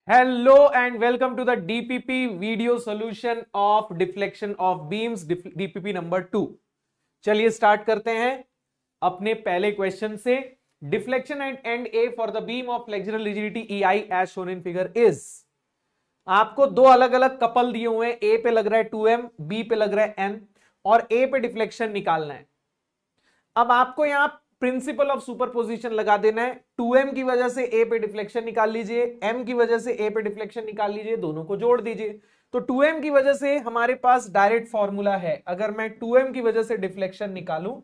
Hello and welcome to the DPP video solution of deflection of beams DPP number 2। चलिए start करते हैं अपने पहले क्वेश्चन से। Deflection at end A for the beam of flexural rigidity E I as shown in figure is. आपको दो अलग अलग कपल दिए हुए हैं, ए पे लग रहा है 2m, बी पे लग रहा है n, और ए पे डिफ्लेक्शन निकालना है। अब आपको यहां प्रिंसिपल ऑफ सुपरपोजिशन लगा देना है। 2m की वजह से a पे डिफ्लेक्शन निकाल लीजिए, m की वजह से a पे डिफ्लेक्शन निकाल लीजिए, दोनों को जोड़ दीजिए। तो 2m की वजह से हमारे पास डायरेक्ट फॉर्मूला है। अगर मैं 2m की वजह से डिफ्लेक्शन निकालूं,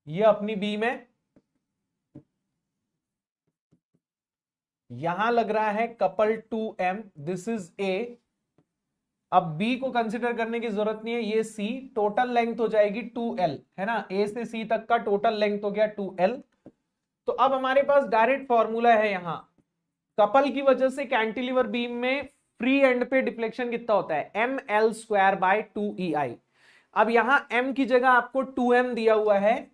ये अपनी बीम है, यहां लग रहा है couple 2m, this is a। अब b को कंसिडर करने की जरूरत नहीं है, ये c, टोटल लेंथ हो जाएगी 2l, है ना। a से c तक का टोटल लेंथ हो गया 2l। तो अब हमारे पास डायरेक्ट फॉर्मूला है यहां, कपल की वजह से कैंटिलीवर बीम में फ्री एंड पे डिफ्लेक्शन कितना होता है, ml² 2ei। अब यहां m की जगह आपको 2m दिया हुआ है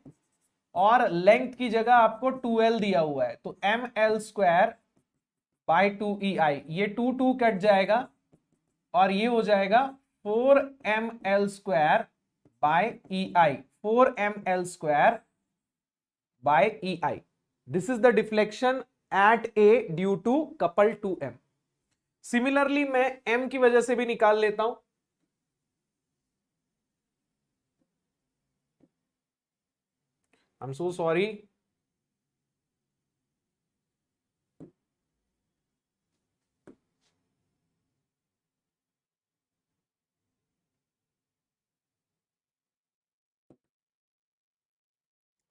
और लेंथ की जगह आपको 2l दिया हुआ है, तो ml² 2ei, ये 2 कट जाएगा और ये हो जाएगा 4ml²4ml²/ei। This is the deflection at A due to couple 2m। Similarly मैं m की वजह से भी निकाल लेता हूं। I am so sorry,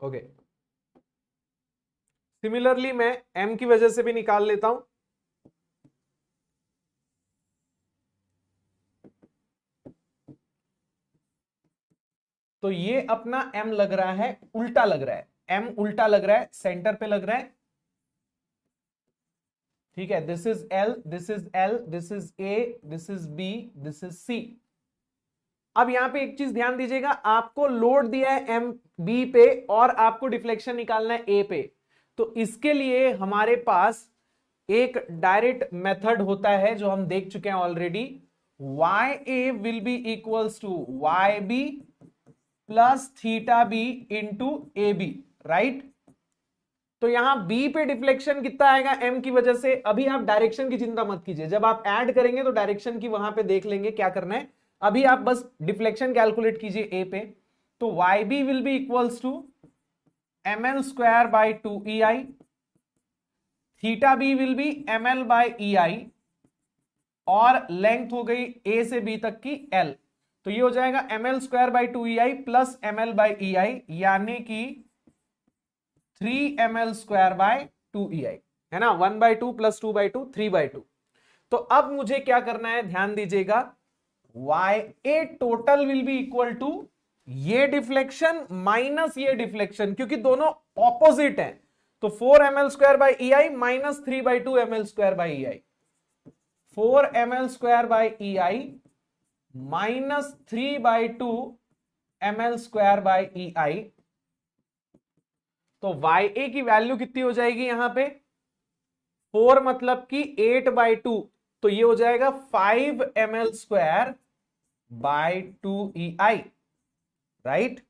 okay. Similarly मैं m की वजह से भी निकाल लेता हूं। तो ये अपना m लग रहा है, उल्टा लग रहा है, m उल्टा लग रहा है, सेंटर पे लग रहा है, ठीक है। This is L, this is L, this is A, this is B, this is C। अब यहां पे एक चीज ध्यान दीजिएगा, आपको लोड दिया है एम बी पे और आपको डिफ्लेक्शन निकालना है ए पे। तो इसके लिए हमारे पास एक डायरेक्ट मेथड होता है जो हम देख चुके हैं already. Y A will be equals to Y B plus theta B into A B, right. तो यहां बी पे डिफ्लेक्शन कितना आएगा एम की वजह से। अभी आप डायरेक्शन की चिंता मत कीजिए, जब आप ऐड करेंगे तो डायरेक्शन की वहां पे देख लेंगे क्या करना है। अभी आप बस डिफ्लेक्शन कैलकुलेट कीजिए ए पे। तो Y B will be equals to ml²/2ei, theta B will be ml/ei, और लेंथ हो गई ए से बी तक की l। तो ये हो जाएगा ml²/2ei प्लस ml/ei, यानी कि 3ml²/2ei, है ना। 1/2 प्लस 2/2 3/2। तो अब मुझे क्या करना है, ध्यान दीजिएगा, Y A total will be equal to ये डिफ्लेक्शन माइनस ये डिफ्लेक्शन, क्योंकि दोनों ऑपोजिट हैं। तो 4ml²/ei minus 3/2ml²/ei, 4ml²/ei minus 3/2ml²/ei। तो वाई ए की वैल्यू कितनी हो जाएगी यहां पे, 4 मतलब कि 8/2, तो ये हो जाएगा 5ml²/2ei, right.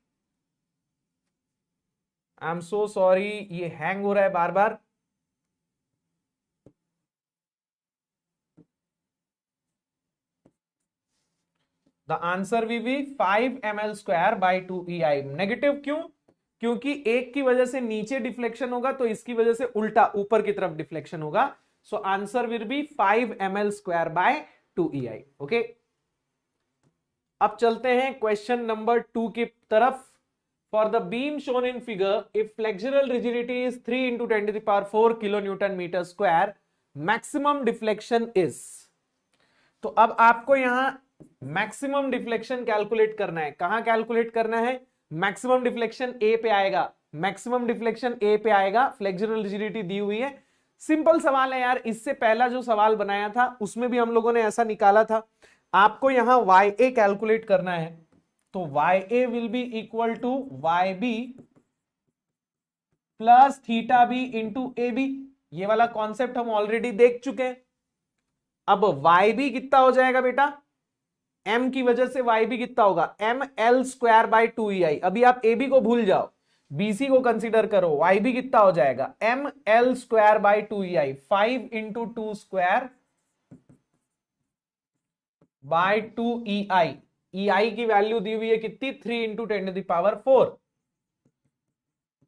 I am so sorry, ये हैंग हो रहा है बार बार। The answer will be 5ml²/2ei। Negative क्यों, क्योंकि एक की वजह से नीचे डिफ्लेक्शन होगा, तो इसकी वजह से उल्टा ऊपर की तरफ डिफ्लेक्शन होगा। So answer will be 5ml²/2ei। Okay, अब चलते हैं क्वेश्चन नंबर 2 की तरफ। For the beam shown in figure, if flexural rigidity is 3 × 10⁴ kilo newton meter square, maximum deflection is. तो अब आपको यहां मैक्सिमम डिफ्लेक्शन कैलकुलेट करना है। कहां कैलकुलेट करना है, मैक्सिमम डिफ्लेक्शन ए पे आएगा, मैक्सिमम डिफ्लेक्शन ए पे आएगा, फ्लेक्सुरल रिजिडिटी दी हुई है। सिंपल सवाल है यार, इससे पहला जो सवाल बनाया था उसमें भी हम लोगों ने ऐसा निकाला था। आपको यहां वाई ए कैलकुलेट करना है, तो Y A will be equal to Y B plus theta B into A B. ये वाला कॉन्सेप्ट हम ऑलरेडी देख चुके हैं। अब y भी कितना हो जाएगा बेटा, m की वजह से y भी कितना होगा, ml² / 2ei। अभी आप ab को भूल जाओ, bc को कंसीडर करो, y भी कितना हो जाएगा, ml² / 2ei, 5 × 2² / 2ei। ei की वैल्यू दी हुई है कितनी, 3 × 10⁴।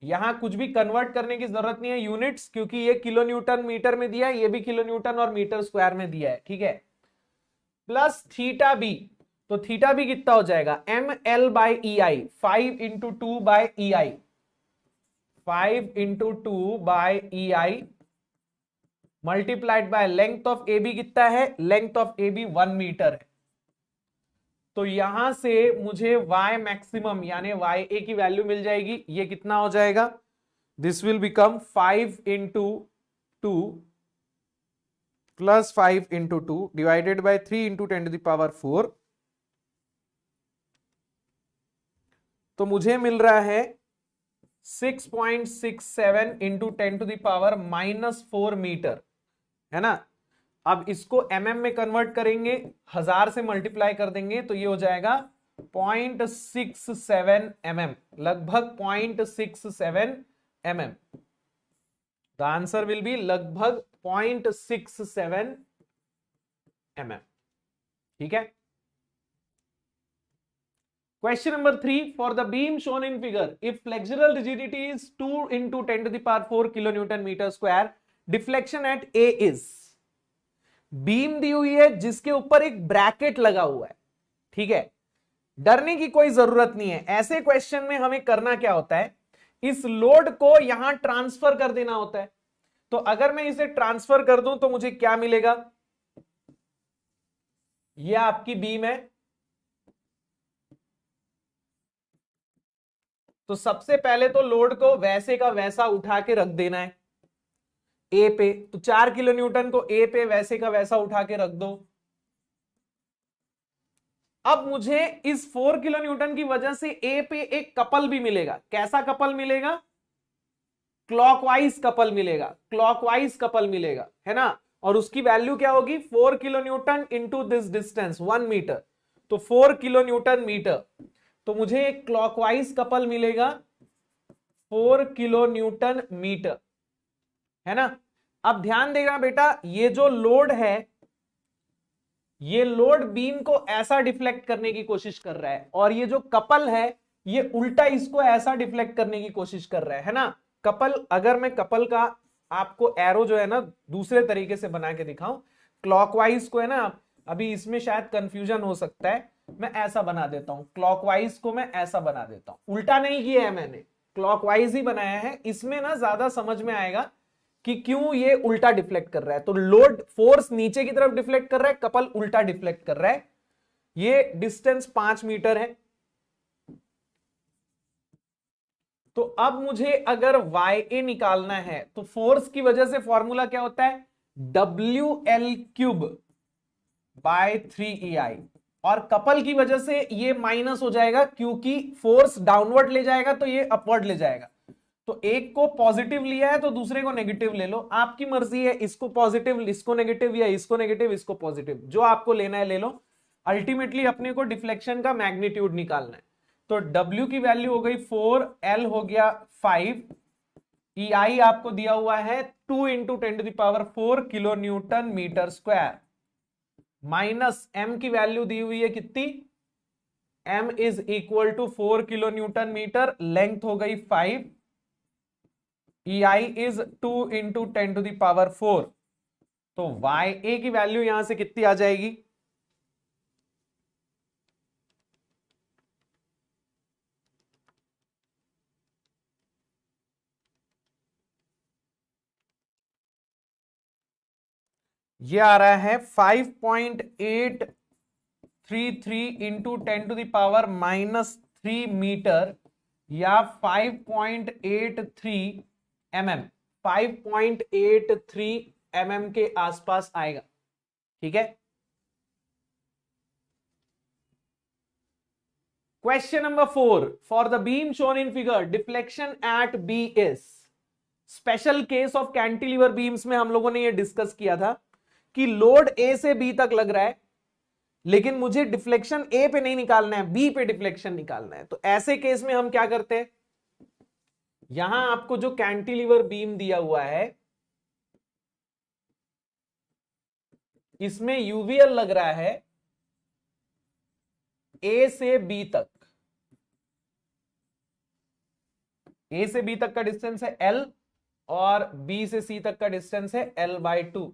यहां कुछ भी कन्वर्ट करने की जरूरत नहीं है यूनिट्स, क्योंकि ये किलो न्यूटन मीटर में दिया है, ये भी किलो न्यूटन और मीटर स्क्वायर में दिया है, ठीक है। प्लस थीटा बी, तो थीटा बी कितना हो जाएगा, ml/ei, 5 × 2/ei, 5 × 2/ei multiplied by length of A B कितना है, length of A B 1 meter है। तो यहां से मुझे y मैक्सिमम यानी ya की वैल्यू मिल जाएगी, ये कितना हो जाएगा, this will become 5 × 2 plus 5 × 2 divided by 3 × 10⁴। तो मुझे मिल रहा है 6.67 × 10⁻⁻4 मीटर, है ना। अब इसको mm में कन्वर्ट करेंगे, 1000 से मल्टीप्लाई कर देंगे तो ये हो जाएगा 0.67 mm, लगभग 0.67 mm। The answer will B लगभग 0.67 mm, ठीक है। Question number 3, for the beam shown in figure, if flexural rigidity is 2 × 10⁴ kilonewton meter square, deflection at A is। Beam दी हुई है जिसके ऊपर एक ब्रैकेट लगा हुआ है, ठीक है। डरने की कोई जरूरत नहीं है, ऐसे क्वेश्चन में हमें करना क्या होता है, इस लोड को यहां ट्रांसफर कर देना होता है। तो अगर मैं इसे ट्रांसफर कर दूं तो मुझे क्या मिलेगा, यह आपकी बीम है। तो सबसे पहले तो लोड को वैसे का वैसा उठा के रख देना है ए पे, तो 4 किलो न्यूटन को ए पे वैसे का वैसा उठा के रख दो। अब मुझे इस 4 किलो न्यूटन की वजह से ए पे एक कपल भी मिलेगा। कैसा कपल मिलेगा, क्लॉकवाइज कपल मिलेगा, क्लॉकवाइज कपल मिलेगा, है ना। और उसकी वैल्यू क्या होगी, 4 kilo newton into this distance 1 meter, तो 4 किलो न्यूटन मीटर। तो मुझे एक क्लॉकवाइज कपल मिलेगा 4 किलो न्यूटन मीटर, है ना। अब ध्यान देना बेटा, ये जो लोड है, ये लोड बीम को ऐसा डिफ्लेक्ट करने की कोशिश कर रहा है, और ये जो कपल है ये उल्टा इसको ऐसा डिफ्लेक्ट करने की कोशिश कर रहा है ना। कपल, अगर मैं कपल का आपको एरो जो है ना दूसरे तरीके से बना के दिखाऊं, क्लॉकवाइज को है ना, अभी इसमें शायद कंफ्यूजन हो सकता है, मैं ऐसा बना देता हूं, क्लॉकवाइज को मैं ऐसा बना देता हूं, उल्टा नहीं किया है मैंने, क्लॉकवाइज ही बनाया है। इसमें ना ज्यादा समझ में आएगा कि क्यों ये उल्टा डिफ्लेक्ट कर रहा है। तो लोड फोर्स नीचे की तरफ डिफ्लेक्ट कर रहा है, कपल उल्टा डिफ्लेक्ट कर रहा है। ये डिस्टेंस 5 मीटर है। तो अब मुझे अगर YA निकालना है तो फोर्स की वजह से फॉर्मूला क्या होता है, WL³/3EI, और कपल की वजह से ये माइनस हो जाएगा क्योंकि फोर्स डाउनवर्ड ले जाएगा तो ये अपवर्ड ले जाएगा। तो एक को पॉजिटिव लिया है तो दूसरे को नेगेटिव ले लो, आपकी मर्जी है, इसको पॉजिटिव, इसको नेगेटिव, या इसको नेगेटिव, इसको पॉजिटिव, जो आपको लेना है ले लो। अल्टीमेटली अपने को डिफ्लेक्शन का मैग्नीट्यूड निकालना है। तो W की वैल्यू हो गई 4, L हो गया 5, EI आपको दिया हुआ है 2 × 10⁴ kilo newton meter square, minus M की वैल्यू दी हुई है कितनी, M is equal to 4 kilo newton meter, length हो गई 5, EI इज 2 × 10⁴। तो YA की वैल्यू यहां से कितनी आ जाएगी, ये आ रहा है 5.833 × 10⁻³ मीटर, या 5.83 mm, 5.83 mm के आसपास आएगा, ठीक है। Question number 4, for the beam shown in figure deflection at B is. Special case of cantilever beams में हम लोगों ने ये डिस्कस किया था कि लोड ए से बी तक लग रहा है, लेकिन मुझे डिफ्लेक्शन ए पे नहीं निकालना है, बी पे डिफ्लेक्शन निकालना है। तो ऐसे केस में हम क्या करते हैं, यहां आपको जो कैंटिलीवर बीम दिया हुआ है इसमें यूवीएल लग रहा है ए से बी तक, ए से बी तक का डिस्टेंस है एल और बी से सी तक का डिस्टेंस है L/2।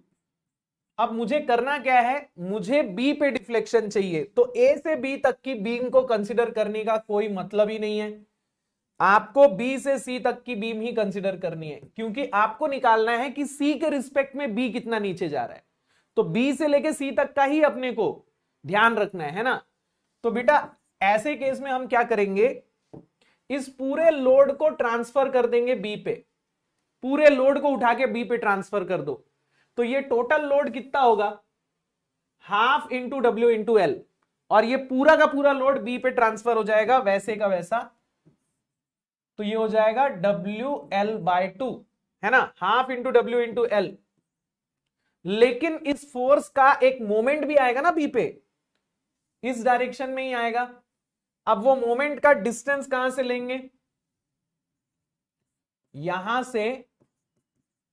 अब मुझे करना क्या है, मुझे बी पे डिफ्लेक्शन चाहिए, तो ए से बी तक की बीम को कंसीडर करने का कोई मतलब ही नहीं है। आपको बी से सी तक की बीम ही कंसीडर करनी है, क्योंकि आपको निकालना है कि सी के रिस्पेक्ट में बी कितना नीचे जा रहा है। तो बी से लेके सी तक का ही अपने को ध्यान रखना है ना। तो बेटा ऐसे केस में हम क्या करेंगे, इस पूरे लोड को ट्रांसफर कर देंगे बी पे, पूरे लोड को उठा के बी पे ट्रांसफर कर दो। तो ये टोटल लोड कितना होगा, half into W into L, और ये पूरा का पूरा लोड बी पे ट्रांसफर हो जाएगा वैसे का वैसा। तो ये हो जाएगा WL/2, है ना, half into W into L. लेकिन इस फोर्स का एक मोमेंट भी आएगा ना बी पे, इस डायरेक्शन में ही आएगा। अब वो मोमेंट का डिस्टेंस कहां से लेंगे, यहां से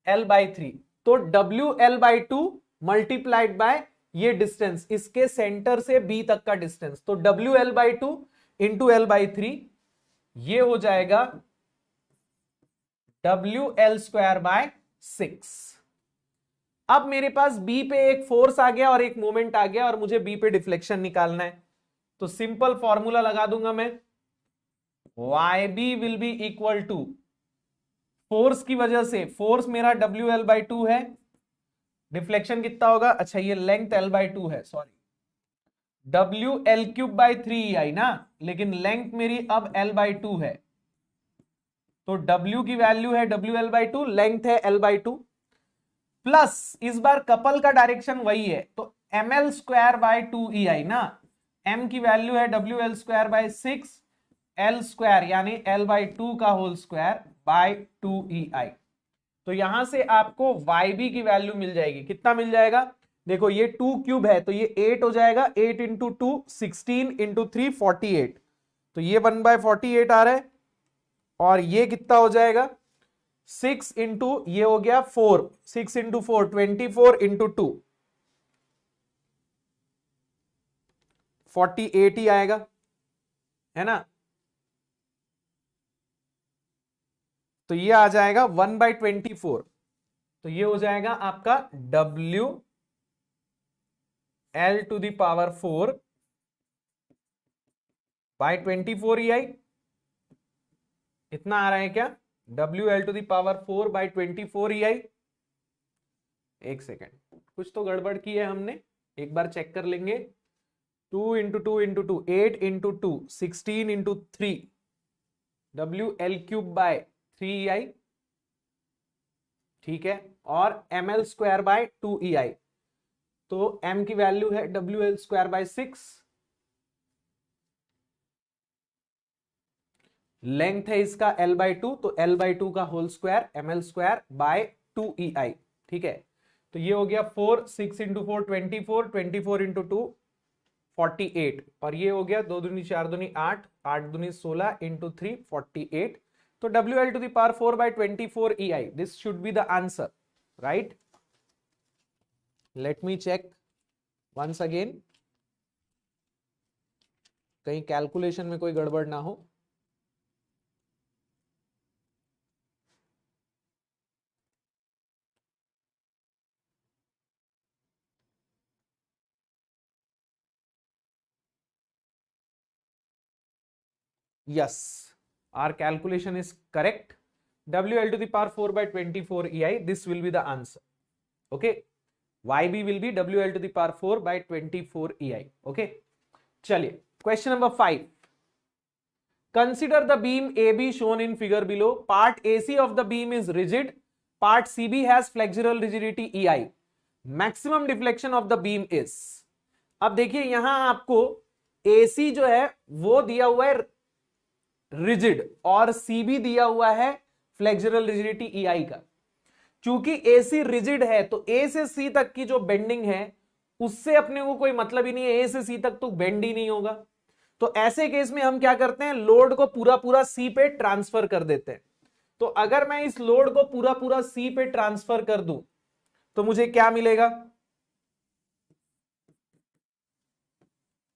L/3। तो WL/2 मल्टीप्लाइड बाय ये डिस्टेंस, इसके सेंटर से बी तक का डिस्टेंस, तो WL/2 इंटू L/3 ये हो जाएगा WL²/6। अब मेरे पास बी पे एक फोर्स आ गया और एक मोमेंट आ गया और मुझे बी पे डिफ्लेक्शन निकालना है। तो सिंपल फॉर्मूला लगा दूंगा मैं, YB will be equal to, force की वजह से फोर्स मेरा WL/2 है, डिफ्लेक्शन कितना होगा, अच्छा ये लेंथ L/2 है, सॉरी WL3/3 ना, लेकिन लेंथ मेरी अब L/2 है। तो W की वैल्यू है WL/2, लेंथ है L/2, प्लस इस बार कपल का डायरेक्शन वही है, तो ML²/2EI ना, M की वैल्यू है WL²/6, L² यानी L/2 का होल स्क्वायर बाय 2EI। तो यहां से आपको YB की वैल्यू मिल जाएगी, कितना मिल जाएगा, देखो ये 2 क्यूब है तो ये 8 हो जाएगा, 8 इंटू 2 16 इंटू 3 48, तो ये 1/48 आ रहा है। और ये कितना हो जाएगा, 6 इंटू ये हो गया 4, 6 इंटू 4 24 इंटू 2 48 ही आएगा, है ना। तो ये आ जाएगा 1/24, तो ये हो जाएगा आपका WL⁴/24 EI। इतना आ रहा है क्या, WL⁴/24 EI। एक सेकेंड, कुछ तो गड़बड़ की है हमने, एक बार चेक कर लेंगे। 2 into 2 into 2 8 into 2 16 into 3 WL⁵/3EI, ठीक है, और ML²/2EI, तो M की वैल्यू है WL²/6, लेंथ है इसका L/2, तो L/2 का होल स्क्वायर ML²/2EI, ठीक है। तो ये हो गया 4, 6 इंटू 4 24, 24 इंटू 2 48, और ये हो गया 2 दूनी 4 दूनी 8, 8 दूनी 16 इंटू 3 48। तो WL⁴/24 EI, this should be the answer, right. Let me check once again, कहीं कैलकुलेशन में कोई गड़बड़ ना हो। Yes, our calculation is correct. WL⁴/24 EI, this will be the answer. Okay, YB will be WL⁴/24 EI. Okay, चलिए question number 5. Consider the beam AB shown in figure below. Part AC of the beam is rigid. Part CB has flexural rigidity EI. Maximum deflection of the beam is. अब देखिए यहां आपको AC जो है वो दिया हुआ है रिजिड और सीबी दिया हुआ है फ्लेक्सुरल रिजिडिटी EI का। चूंकि AC रिजिड है तो A से C तक की जो बेंडिंग है उससे अपने को कोई मतलब ही नहीं है, A से C तक तो बेंड ही नहीं होगा। तो ऐसे केस में हम क्या करते हैं, लोड को पूरा पूरा C पे ट्रांसफर कर देते हैं। तो अगर मैं इस लोड को पूरा पूरा C पे ट्रांसफर कर दूं तो मुझे क्या मिलेगा,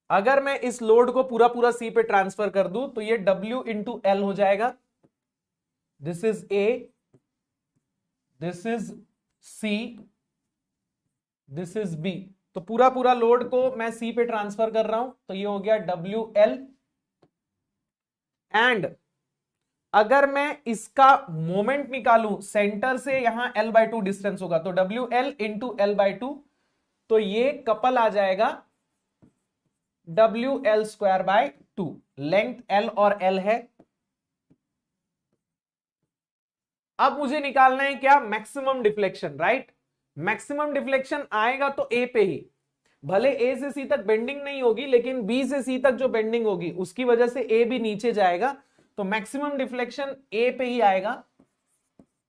अगर मैं इस लोड को पूरा पूरा C पे ट्रांसफर कर दूं तो ये W इंटू एल हो जाएगा। This is A, this is C, this is B। तो पूरा पूरा लोड को मैं C पे ट्रांसफर कर रहा हूं तो ये हो गया WL। एंड अगर मैं इसका मोमेंट निकालूं सेंटर से, यहां L/2 डिस्टेंस होगा तो WL इंटू L/2, तो ये कपल आ जाएगा WL²/2। लेंथ L और L है। अब मुझे निकालना है क्या, maximum deflection, right. Maximum deflection आएगा तो A पे ही, भले A से C तक बेंडिंग नहीं होगी लेकिन B से C तक जो बेंडिंग होगी उसकी वजह से A भी नीचे जाएगा, तो मैक्सिमम डिफ्लेक्शन A पे ही आएगा।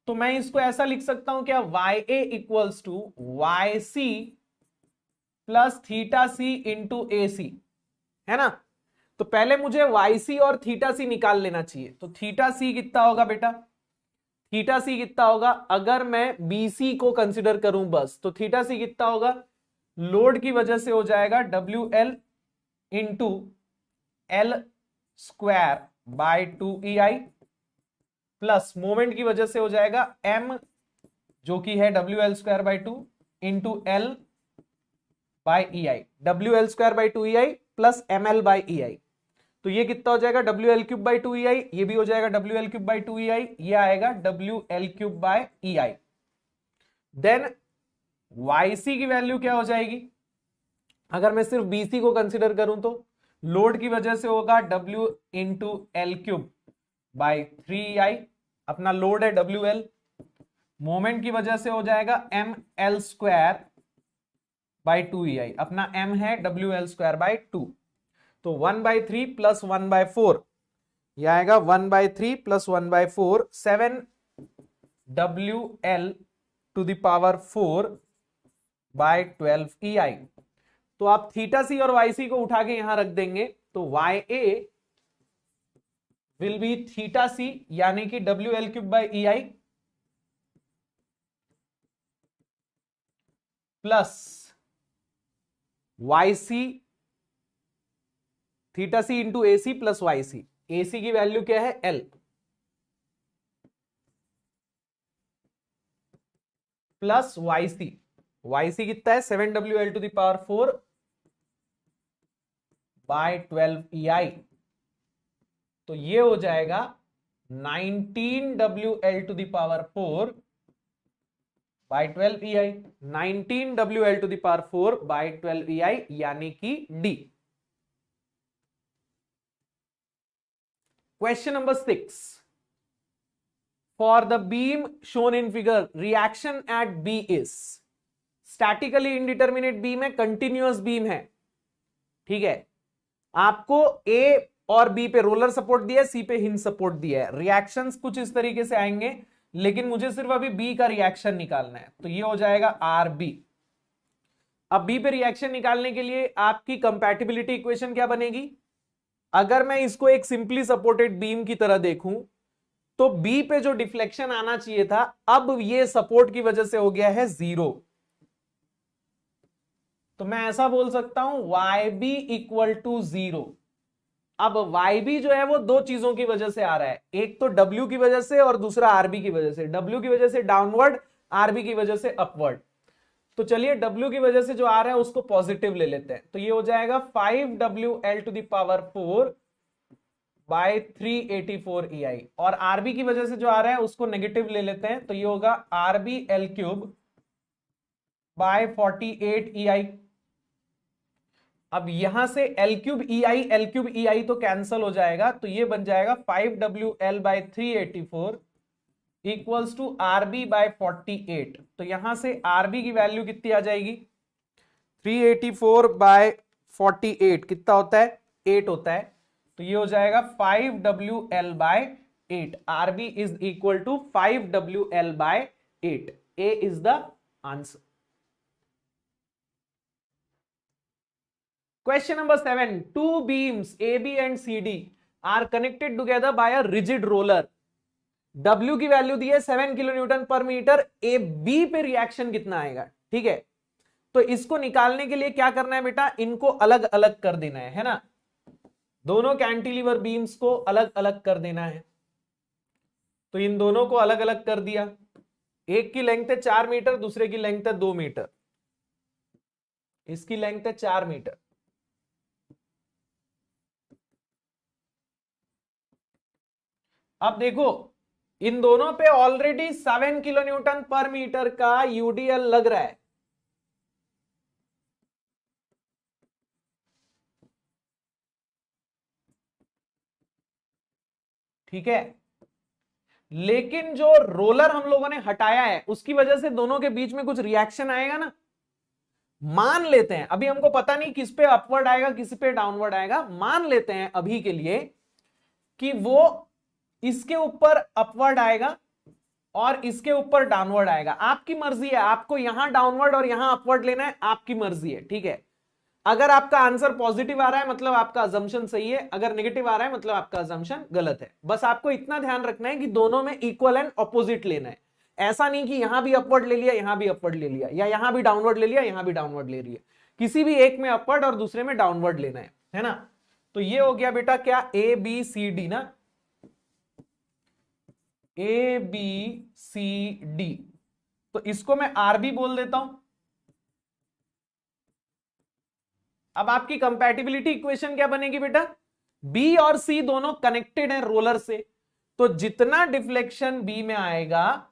तो मैं इसको ऐसा लिख सकता हूं क्या, YA equals to YC plus theta C into AC, है ना। तो पहले मुझे YC और थीटा सी निकाल लेना चाहिए। तो थीटा सी कितना होगा बेटा, थीटा सी कितना होगा, अगर मैं BC को कंसिडर करूं बस, तो थीटा सी कितना होगा, लोड की वजह से हो जाएगा WL into L²/2EI plus moment की वजह से हो जाएगा M जो कि है WL²/2 into L/EI, WL²/2EI plus ML/EI। तो ये कितना हो जाएगा WL³/2EI, ये भी हो जाएगा WL³/2EI, ये आएगा WL³/EI। देन YC की वैल्यू क्या हो जाएगी, अगर मैं सिर्फ BC को कंसिडर करूं तो लोड की वजह से होगा W इंटू L³/3EI, अपना लोड है WL। मोमेंट की वजह से हो जाएगा ML²/2EI, अपना M है WL²/2। तो 1/3 प्लस 1/4, यह आएगा 1/3 प्लस 1/4, 7 WL⁴/12EI। तो आप थीटा सी और YC को उठा के यहां रख देंगे तो YA will be theta C यानी कि WL³/EI plus YC theta C into AC plus YC। AC की वैल्यू क्या है L प्लस YC, YC कितना है 7WL⁴/12EI, तो ये हो जाएगा 19WL⁴/12EI, 19WL⁴/12EI यानी कि D। Question number 6. For the beam shown in figure, reaction at B is statically indeterminate beam है, continuous beam है, ठीक है। आपको A और B पे रोलर सपोर्ट दिया है, C पे हिंज सपोर्ट दिया है। रिएक्शंस कुछ इस तरीके से आएंगे, लेकिन मुझे सिर्फ अभी B का रिएक्शन निकालना है, तो ये हो जाएगा RB। अब B पे रिएक्शन निकालने के लिए आपकी कंपैटिबिलिटी इक्वेशन क्या बनेगी, अगर मैं इसको एक सिंपली सपोर्टेड बीम की तरह देखूं तो बी पे जो डिफ्लेक्शन आना चाहिए था, अब ये सपोर्ट की वजह से हो गया है 0। तो मैं ऐसा बोल सकता हूं YB इक्वल टू 0। अब YB जो है वो दो चीजों की वजह से आ रहा है, एक तो W की वजह से और दूसरा RB की वजह से। W की वजह से डाउनवर्ड, RB की वजह से अपवर्ड। तो चलिए W की वजह से जो आ रहा है उसको पॉजिटिव ले लेते हैं, तो ये हो जाएगा 5WL⁴/384EI। और RB की वजह से जो आ रहा है उसको नेगेटिव ले लेते हैं, तो ये होगा RBL³/48EI। अब यहां से L³EI तो कैंसल हो जाएगा, तो ये बन जाएगा 5WL/384 इक्वल्स टू RB/48। तो यहां से RB की वैल्यू कितनी आ जाएगी, 384/48 कितना होता है, 8 होता है। तो ये हो जाएगा 5WL/8। RB is equal to 5WL/8। A is the answer. Question number 7, two beams A B and C D are connected together by a rigid roller. W की वैल्यू दी है 7 किलो न्यूटन पर मीटर, ए बी पे reaction कितना आएगा, ठीक है। तो इसको निकालने के लिए क्या करना है बेटा, इनको अलग अलग कर देना है ना, दोनों कैंटिलीवर बीम्स को अलग अलग कर देना है। तो इन दोनों को अलग अलग कर दिया, एक की लेंथ है 4 मीटर, दूसरे की लेंथ है 2 मीटर, इसकी लेंथ है 4 मीटर। अब देखो इन दोनों पे ऑलरेडी 7 किलो न्यूटन पर मीटर का यूडीएल लग रहा है, ठीक है। लेकिन जो रोलर हम लोगों ने हटाया है उसकी वजह से दोनों के बीच में कुछ रिएक्शन आएगा ना। मान लेते हैं, अभी हमको पता नहीं किस पे अपवर्ड आएगा किस पे डाउनवर्ड आएगा, मान लेते हैं अभी के लिए कि वो इसके ऊपर अपवर्ड आएगा और इसके ऊपर डाउनवर्ड आएगा। आपकी मर्जी है, आपको यहां डाउनवर्ड और यहां अपवर्ड लेना है, आपकी मर्जी है, ठीक है। अगर आपका आंसर पॉजिटिव आ रहा है मतलब आपका अजम्पशन सही है, अगर नेगेटिव आ रहा है मतलब आपका अजम्पशन गलत है। बस आपको इतना ध्यान रखना है कि दोनों में इक्वल एंड ऑपोजिट लेना है। ऐसा नहीं कि यहां भी अपवर्ड ले लिया यहां भी अपवर्ड ले लिया, या यहां भी डाउनवर्ड ले लिया यहां भी डाउनवर्ड ले लिया, किसी भी एक में अपवर्ड और दूसरे में डाउनवर्ड लेना है ना। तो ये हो गया बेटा क्या, ए बी सी डी ना, ए बी सी डी। तो इसको मैं आर बी बोल देता हूं। अब आपकी कंपैटिबिलिटी इक्वेशन क्या बनेगी बेटा, बी और सी दोनों कनेक्टेड हैं रोलर से, तो जितना डिफ्लेक्शन बी में आएगा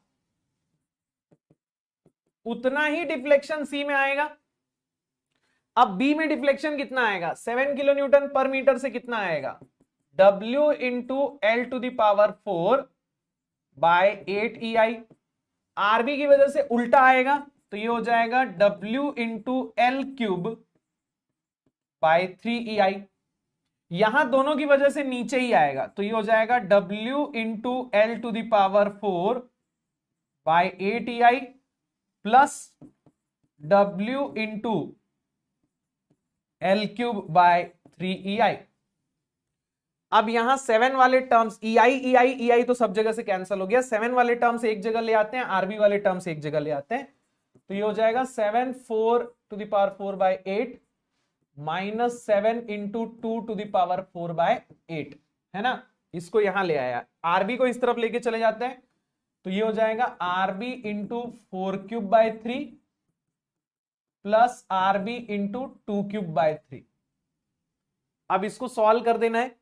उतना ही डिफ्लेक्शन सी में आएगा। अब बी में डिफ्लेक्शन कितना आएगा, 7 किलो न्यूटन पर मीटर से कितना आएगा, W into L to the power 4 by 8 EI। RB की वजह से उल्टा आएगा तो ये हो जाएगा W into L cube by 3 EI। यहां दोनों की वजह से नीचे ही आएगा तो ये हो जाएगा W into L to the power 4 by 8 EI plus W into L cube by 3 EI। अब यहां 7 वाले टर्म्स EI तो सब जगह से कैंसिल हो गया, 7 वाले टर्म्स एक जगह ले आते हैं, आरबी वाले टर्म्स एक जगह ले आते हैं, तो ये हो जाएगा 7 4 to the power 4 by 8 minus 7 into 2 to the power 4 by 8, है ना। इसको यहां ले आया, आरबी को इस तरफ लेके चले जाते हैं तो ये हो जाएगा RB into 4 cube by 3 plus RB into 2 cube by 3। अब इसको सॉल्व कर देना है,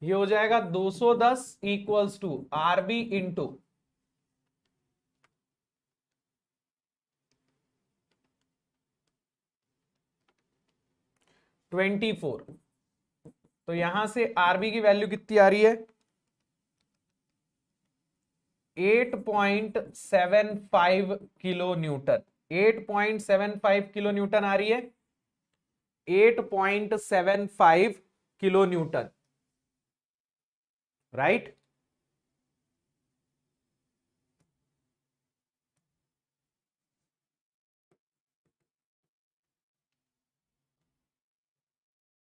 ये हो जाएगा 210 इक्वल्स टू आरबी इंटू 24। तो यहां से आरबी की वैल्यू कितनी आ रही है, 8.75 किलो न्यूटन, 8.75 किलो न्यूटन आ रही है, 8.75 kilo Newton, right.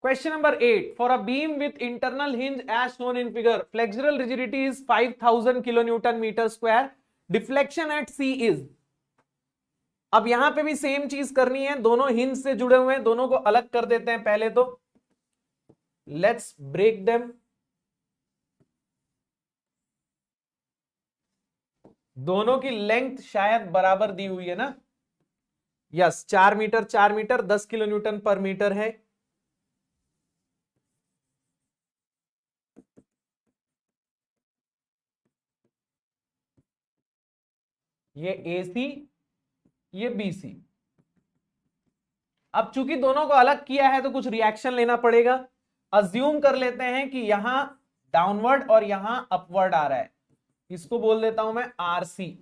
Question number 8. For a beam with internal hinge as shown in figure, flexural rigidity is 5000 kilonewton meter square. Deflection at C is. अब यहां पे भी सेम चीज करनी है, दोनों हिंज से जुड़े हुए हैं, दोनों को अलग कर देते हैं पहले तो। Let's break them. दोनों की लेंथ शायद बराबर दी हुई है ना, yes 4 meter 4 meter 10 kilo Newton पर मीटर है। ये AC ये BC। अब चूंकि दोनों को अलग किया है तो कुछ रिएक्शन लेना पड़ेगा। अज्यूम कर लेते हैं कि यहां डाउनवर्ड और यहां अपवर्ड आ रहा है, इसको बोल देता हूं मैं RC।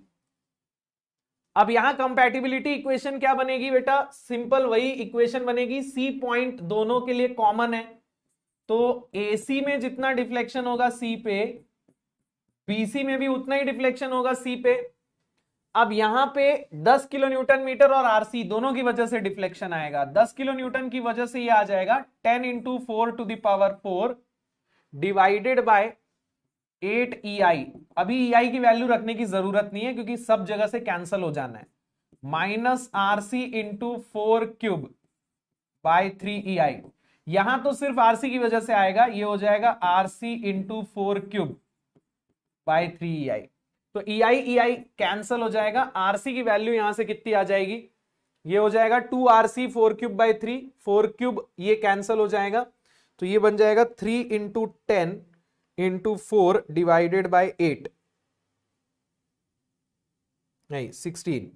अब यहां कंपैटिबिलिटी इक्वेशन क्या बनेगी बेटा, सिंपल वही इक्वेशन बनेगी, सी पॉइंट दोनों के लिए कॉमन है, तो एसी में जितना डिफ्लेक्शन होगा सी पे, बीसी में भी उतना ही डिफ्लेक्शन होगा सी पे। अब यहां पे 10 किलो न्यूटन मीटर और आरसी दोनों की वजह से डिफ्लेक्शन आएगा। 10 किलो न्यूटन की वजह से ये आ जाएगा 10 इंटू 4⁴ डिवाइडेड बाय 8 EI। अभी EI की वैल्यू रखने की जरूरत नहीं है क्योंकि सब जगह से कैंसिल हो जाना है। Minus RC into 4³ by 3 EI। यहां तो सिर्फ RC की वजह से आएगा, ये हो जाएगा RC इंटू 4³ बाय 3 EI। तो EI कैंसिल हो जाएगा, RC की वैल्यू यहां से कितनी आ जाएगी, ये हो जाएगा 2RC 4³ बाय 3, 4³ ये कैंसिल हो जाएगा, तो ये बन जाएगा 3 इंटू 10 इंटू 4 डिवाइडेड बाय 8, नहीं 16,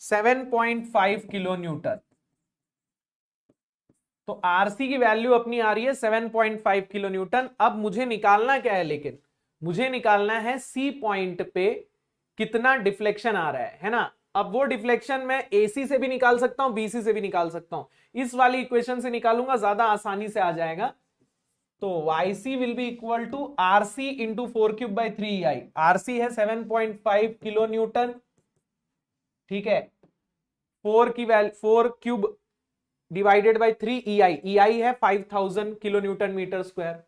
7.5 किलो न्यूटन। तो आरसी की वैल्यू अपनी आ रही है 7.5 किलो न्यूटन। अब मुझे निकालना क्या है, लेकिन मुझे निकालना है सी पॉइंट पे कितना डिफ्लेक्शन आ रहा है ना। अब वो डिफ्लेक्शन मैं एसी से भी निकाल सकता हूं, बीसी से भी निकाल सकता हूं, इस वाली इक्वेशन से निकालूंगा, ज्यादा आसानी से आ जाएगा। तो YC will be equal to RC into 4³ by 3 EI। RC है 7.5 किलो न्यूटन, ठीक है, 4³ डिवाइडेड बाय 3 EI, EI है 5000 किलो न्यूटन मीटर स्क्वायर।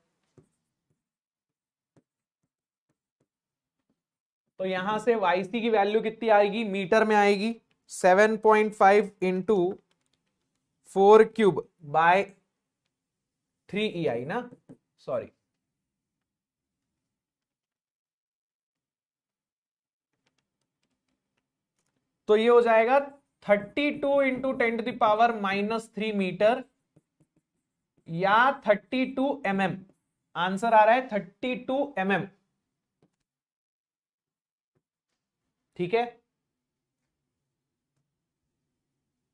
तो यहां से YC की वैल्यू कितनी आएगी, मीटर में आएगी, 7.5 इंटू 4³ बाय 3 EI ना, सॉरी, तो ये हो जाएगा 32 इंटू 10⁻³ मीटर या 32 mm। आंसर आ रहा है 32 mm, ठीक है।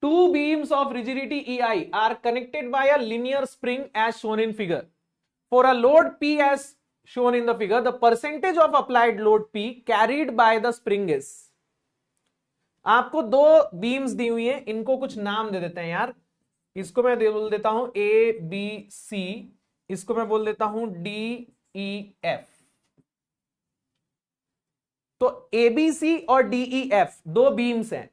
Two beams of rigidity EI are connected by a linear spring as shown in figure. For a load P as shown in the figure, the percentage of applied load P carried by the spring is। आपको दो beams दी हुई हैं, इनको कुछ नाम दे देते हैं यार। इसको मैं बोल देता हूं ABC, इसको मैं बोल देता हूं DEF। तो ABC और DEF दो बीम्स हैं,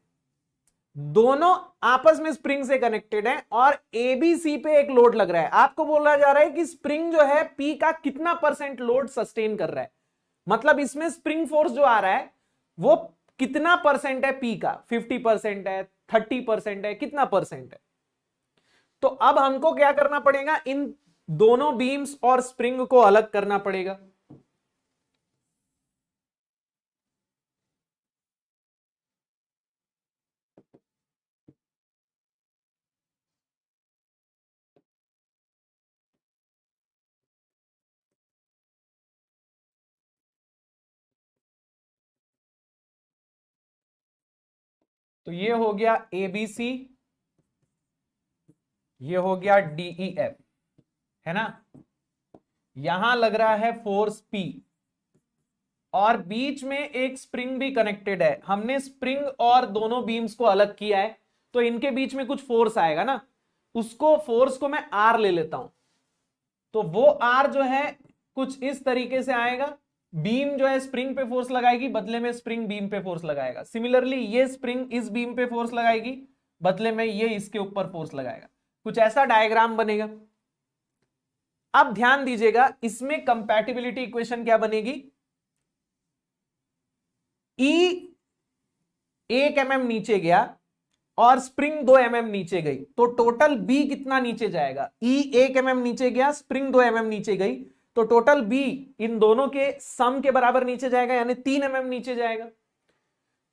दोनों आपस में स्प्रिंग से कनेक्टेड हैं और ABC पे एक लोड लग रहा है। आपको बोला जा रहा है कि स्प्रिंग जो है P का कितना % लोड सस्टेन कर रहा है, मतलब इसमें स्प्रिंग फोर्स जो आ रहा है वो कितना % है P का, 50% है, 30% है, कितना % है। तो अब हमको क्या करना पड़ेगा, इन दोनों बीम्स और स्प्रिंग को अलग करना पड़ेगा। तो ये हो गया ABC, ये हो गया DEF, है ना। यहां लग रहा है फोर्स P और बीच में एक स्प्रिंग भी कनेक्टेड है। हमने स्प्रिंग और दोनों बीम्स को अलग किया है, तो इनके बीच में कुछ फोर्स आएगा ना, उसको फोर्स को मैं R ले लेता हूं। तो वो R जो है कुछ इस तरीके से आएगा, बीम जो है स्प्रिंग पे फोर्स लगाएगी, बदले में स्प्रिंग बीम पे फोर्स लगाएगा। सिमिलरली ये स्प्रिंग इस बीम पे फोर्स लगाएगी, बदले में ये इसके ऊपर फोर्स लगाएगा। कुछ ऐसा डायग्राम बनेगा। अब ध्यान दीजिएगा, इसमें कंपैटिबिलिटी इक्वेशन क्या बनेगी, E 1 mm नीचे गया और स्प्रिंग 2 mm नीचे गई, तो टोटल B कितना नीचे जाएगा, E 1 mm नीचे गया, स्प्रिंग 2 mm नीचे गई, तो टोटल B इन दोनों के सम के बराबर नीचे जाएगा, यानी 3 mm नीचे जाएगा।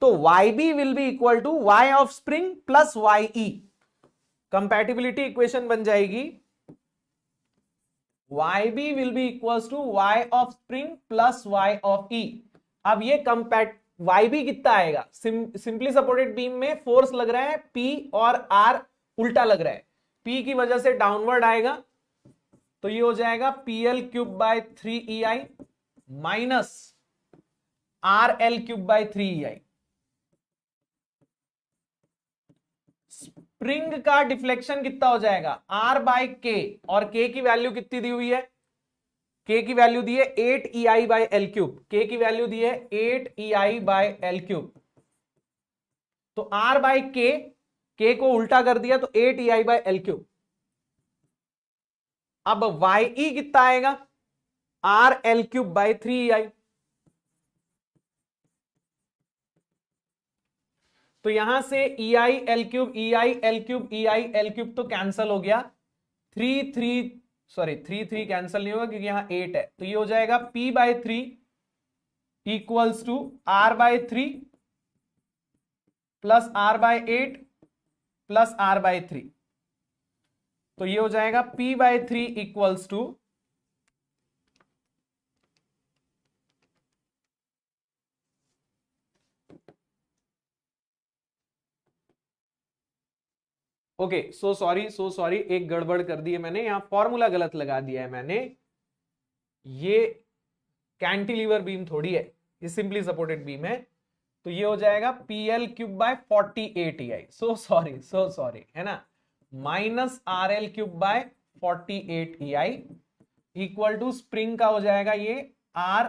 तो YB will be equal to Y of spring plus YE। Compatibility equation बन जाएगी YB will be equal to Y of spring plus Y of E। अब ये YB कितना आएगा, सिंपली सपोर्टेड बीम में फोर्स लग रहा है P और R उल्टा लग रहा है, P की वजह से डाउनवर्ड आएगा, तो ये हो जाएगा PL³ by 3 EI minus R L cube by 3EI। Spring का डिफ्लेक्शन कितना हो जाएगा, आर बाय के, और के की वैल्यू कितनी दी हुई है, के की वैल्यू दी है 8EI बाय एल क्यूब, के की वैल्यू दी है 8EI बाय एल क्यूब। तो आर बाय के को उल्टा कर दिया तो 8EI बाय एल क्यूब। अब YE कितना आएगा, are L cube by 3EI। तो यहां से EI L cube, EI L cube, EI L cube तो कैंसल हो गया, 3 कैंसल नहीं होगा क्योंकि यहां 8 है, तो ये हो जाएगा P by 3 equals to R by 3 plus R by 8 plus R by 3। तो ये हो जाएगा P by 3 equals to okay, so sorry, एक गड़बड़ कर दी है मैंने, यहां फॉर्मूला गलत लगा दिया है मैंने। ये कैंटिलीवर बीम थोड़ी है, ये सिंपली सपोर्टेड बीम है। तो ये हो जाएगा PL cube by 48EI, so sorry, है ना, minus RL cube by 48EI equal to spring का हो जाएगा ये R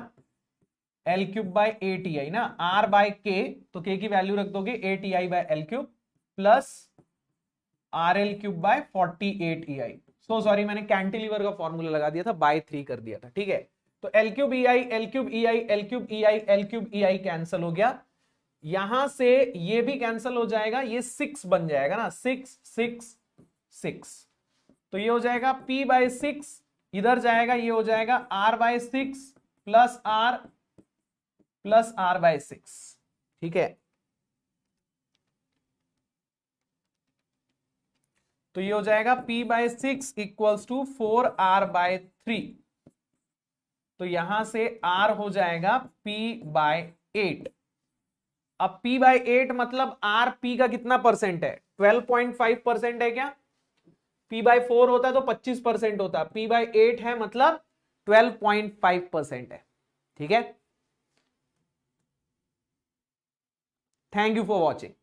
L cube by 8EI ना, R बाय K, तो K की वैल्यू रख दोगे 8EI by L cube plus RL cube by 48EI। So sorry, मैंने कैंटिलीवर का फॉर्मूला लगा दिया था, बाय 3 कर दिया था, ठीक है। तो L cube EI, L cube EI, L cube EI, L cube EI cancel हो गया, यहां से ये भी कैंसल हो जाएगा, ये 6 बन जाएगा ना, 6 6 6। तो ये हो जाएगा P बाय 6, इधर जाएगा, ये हो जाएगा R by 6 plus R by 6, ठीक है। तो ये हो जाएगा P बाय 6 इक्वल्स टू 4R बाय 3। तो यहां से R हो जाएगा P बाय 8। अब P बाय 8 मतलब R P का कितना परसेंट है, 12.5% है क्या, P बाय 4 होता तो 25% होता, P बाय 8 है मतलब 12.5% है, ठीक है। Thank you for watching.